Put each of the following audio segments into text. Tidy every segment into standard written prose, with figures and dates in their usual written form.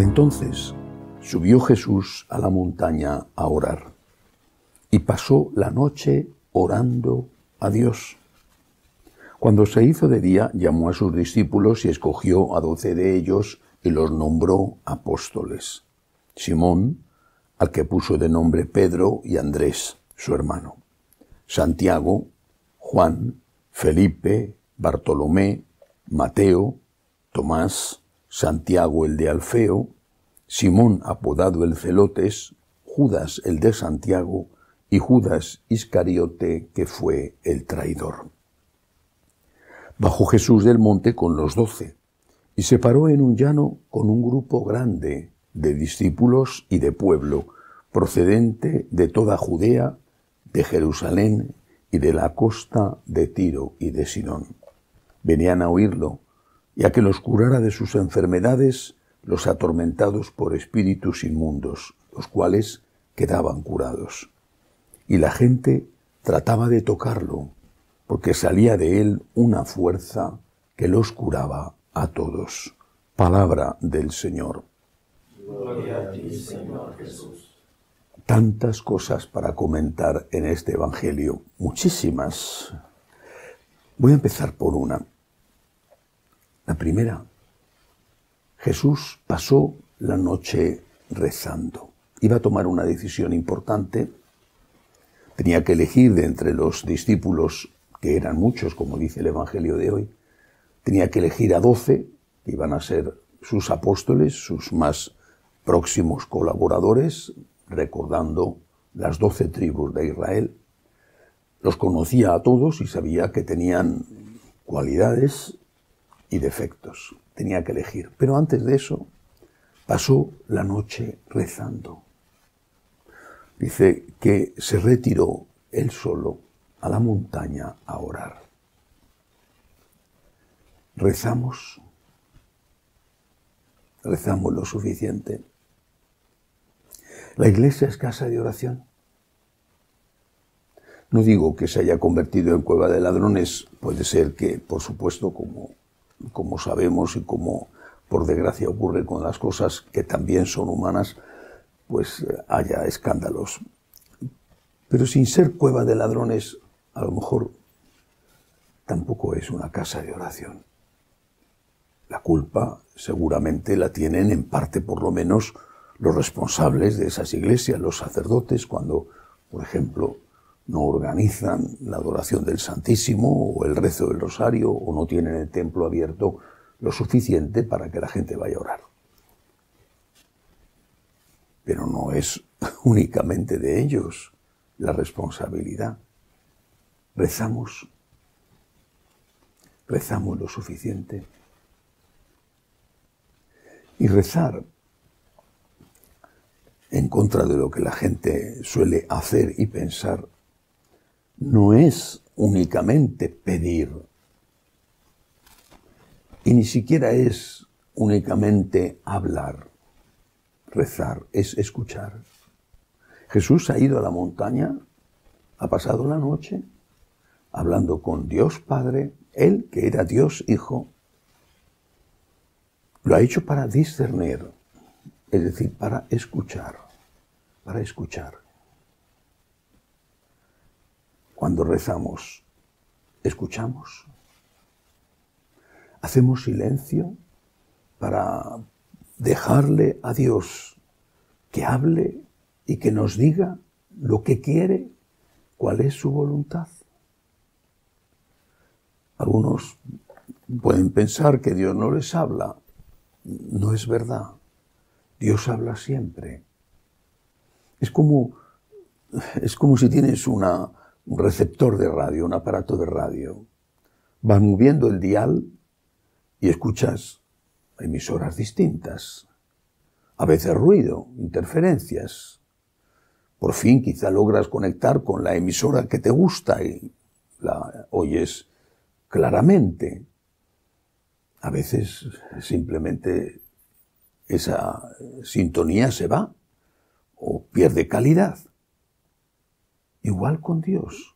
Por entonces subió Jesús a la montaña a orar, y pasó la noche orando a Dios. Cuando se hizo de día, llamó a sus discípulos y escogió a 12 de ellos y los nombró apóstoles. Simón, al que puso de nombre Pedro, y Andrés, su hermano. Santiago, Juan, Felipe, Bartolomé, Mateo, Tomás, Santiago el de Alfeo, Simón apodado el Celotes, Judas el de Santiago y Judas Iscariote, que fue el traidor. Bajó Jesús del monte con los 12 y se paró en un llano con un grupo grande de discípulos y de pueblo, procedente de toda Judea, de Jerusalén y de la costa de Tiro y de Sidón. Venían a oírlo y a que los curara de sus enfermedades los atormentados por espíritus inmundos, los cuales quedaban curados. Y la gente trataba de tocarlo, porque salía de él una fuerza que los curaba a todos. Palabra del Señor. Gloria a ti, Señor Jesús. Tantas cosas para comentar en este Evangelio, muchísimas. Voy a empezar por una. La primera, Jesús pasó la noche rezando. Iba a tomar una decisión importante. Tenía que elegir de entre los discípulos, que eran muchos, como dice el Evangelio de hoy. Tenía que elegir a 12, que iban a ser sus apóstoles, sus más próximos colaboradores, recordando las 12 tribus de Israel. Los conocía a todos y sabía que tenían cualidades y defectos. Tenía que elegir. Pero antes de eso, pasó la noche rezando. Dice que se retiró él solo a la montaña a orar. Rezamos lo suficiente. La iglesia es casa de oración. No digo que se haya convertido en cueva de ladrones, puede ser que, por supuesto, como sabemos y como por desgracia ocurre con las cosas que también son humanas, pues haya escándalos. Pero sin ser cueva de ladrones, a lo mejor tampoco es una casa de oración. La culpa seguramente la tienen en parte, por lo menos, los responsables de esas iglesias, los sacerdotes, cuando, por ejemplo, no organizan la adoración del Santísimo o el rezo del Rosario o no tienen el templo abierto lo suficiente para que la gente vaya a orar. Pero no es únicamente de ellos la responsabilidad. Rezamos lo suficiente. Y rezar en contra de lo que la gente suele hacer y pensar no es únicamente pedir, y ni siquiera es únicamente hablar. Rezar es escuchar. Jesús ha ido a la montaña, ha pasado la noche hablando con Dios Padre, él que era Dios Hijo. Lo ha hecho para discernir, es decir, para escuchar, para escuchar. Cuando rezamos, escuchamos. Hacemos silencio para dejarle a Dios que hable y que nos diga lo que quiere, cuál es su voluntad. Algunos pueden pensar que Dios no les habla. No es verdad. Dios habla siempre. Es como si tienes un receptor de radio, un aparato de radio. Vas moviendo el dial y escuchas emisoras distintas. A veces ruido, interferencias. Por fin quizá logras conectar con la emisora que te gusta y la oyes claramente. A veces simplemente esa sintonía se va o pierde calidad. Igual con Dios.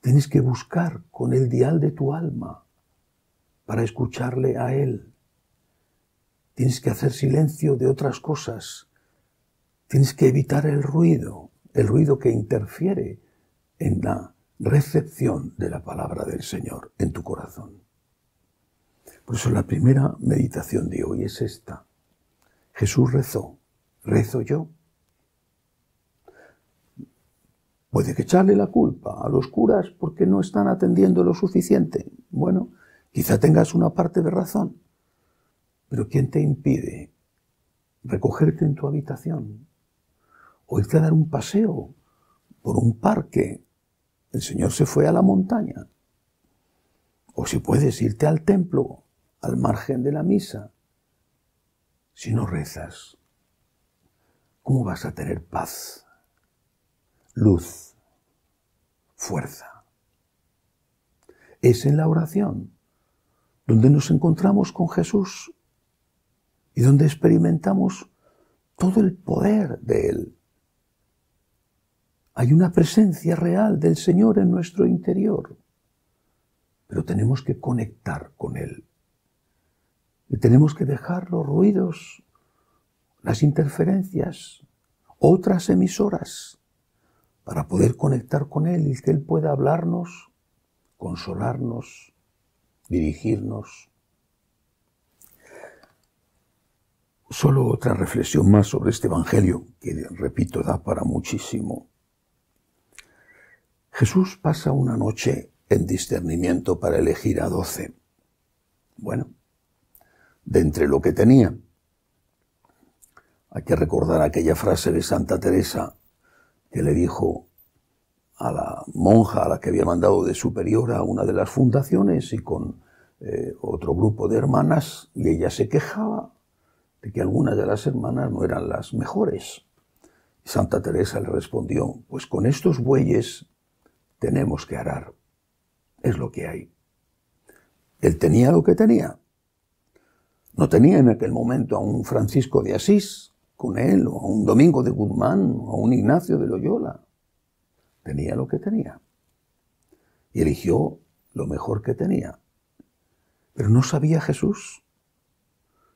Tienes que buscar con el dial de tu alma para escucharle a Él. tienes que hacer silencio de otras cosas, tienes que evitar el ruido que interfiere en la recepción de la palabra del Señor en tu corazón. Por eso la primera meditación de hoy es esta. Jesús rezó, ¿rezo yo? Puede que echarle la culpa a los curas porque no están atendiendo lo suficiente. Bueno, quizá tengas una parte de razón, pero ¿quién te impide recogerte en tu habitación o irte a dar un paseo por un parque? El Señor se fue a la montaña. O si puedes irte al templo, al margen de la misa. Si no rezas, ¿cómo vas a tener paz, luz, fuerza? Es en la oración donde nos encontramos con Jesús y donde experimentamos todo el poder de Él. Hay una presencia real del Señor en nuestro interior, pero tenemos que conectar con Él. Y tenemos que dejar los ruidos, las interferencias, otras emisoras, para poder conectar con Él y que Él pueda hablarnos, consolarnos, dirigirnos. Solo otra reflexión más sobre este Evangelio, que repito, da para muchísimo. Jesús pasa una noche en discernimiento para elegir a 12. Bueno, de entre lo que tenía, hay que recordar aquella frase de Santa Teresa que le dijo a la monja a la que había mandado de superiora a una de las fundaciones y con otro grupo de hermanas, y ella se quejaba de que algunas de las hermanas no eran las mejores. Y Santa Teresa le respondió, pues con estos bueyes tenemos que arar, es lo que hay. Él tenía lo que tenía. No tenía en aquel momento a un Francisco de Asís con él, o a un Domingo de Guzmán, o a un Ignacio de Loyola. Tenía lo que tenía. Y eligió lo mejor que tenía. Pero no sabía Jesús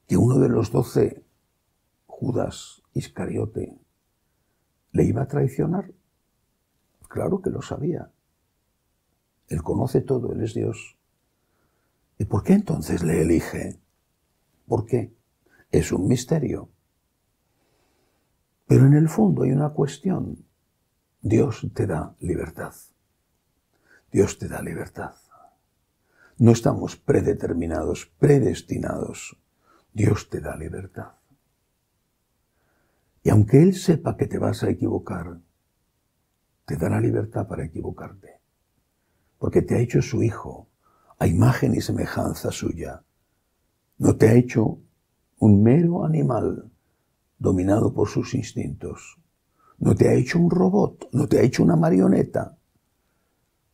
que uno de los 12, Judas Iscariote, le iba a traicionar. Claro que lo sabía. Él conoce todo, Él es Dios. ¿Y por qué entonces le elige? ¿Por qué? Es un misterio. Pero en el fondo hay una cuestión. Dios te da libertad. Dios te da libertad. No estamos predeterminados, predestinados. Dios te da libertad. Y aunque Él sepa que te vas a equivocar, te da la libertad para equivocarte. Porque te ha hecho su hijo, a imagen y semejanza suya. No te ha hecho un mero animal dominado por sus instintos. No te ha hecho un robot, no te ha hecho una marioneta.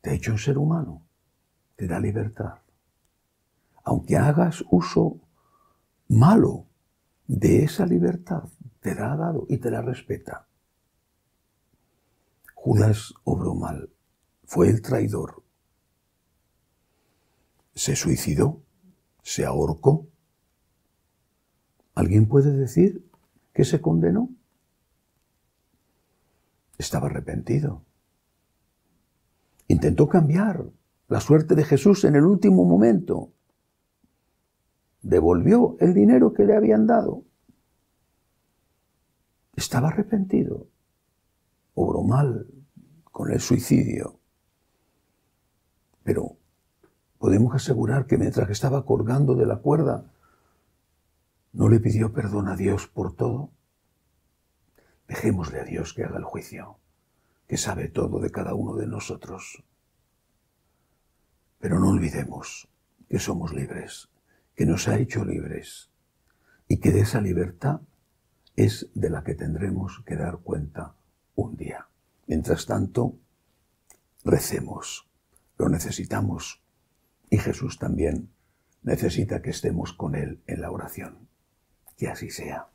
Te ha hecho un ser humano. Te da libertad. Aunque hagas uso malo de esa libertad, te la ha dado y te la respeta. Judas obró mal. Fue el traidor. Se suicidó. Se ahorcó. ¿Alguien puede decir que se condenó? Estaba arrepentido. Intentó cambiar la suerte de Jesús en el último momento. Devolvió el dinero que le habían dado. Estaba arrepentido. Obró mal con el suicidio. Pero podemos asegurar que mientras que estaba colgando de la cuerda, ¿no le pidió perdón a Dios por todo? Dejémosle a Dios que haga el juicio, que sabe todo de cada uno de nosotros. Pero no olvidemos que somos libres, que nos ha hecho libres y que de esa libertad es de la que tendremos que dar cuenta un día. Mientras tanto, recemos, lo necesitamos y Jesús también necesita que estemos con Él en la oración. Que así sea.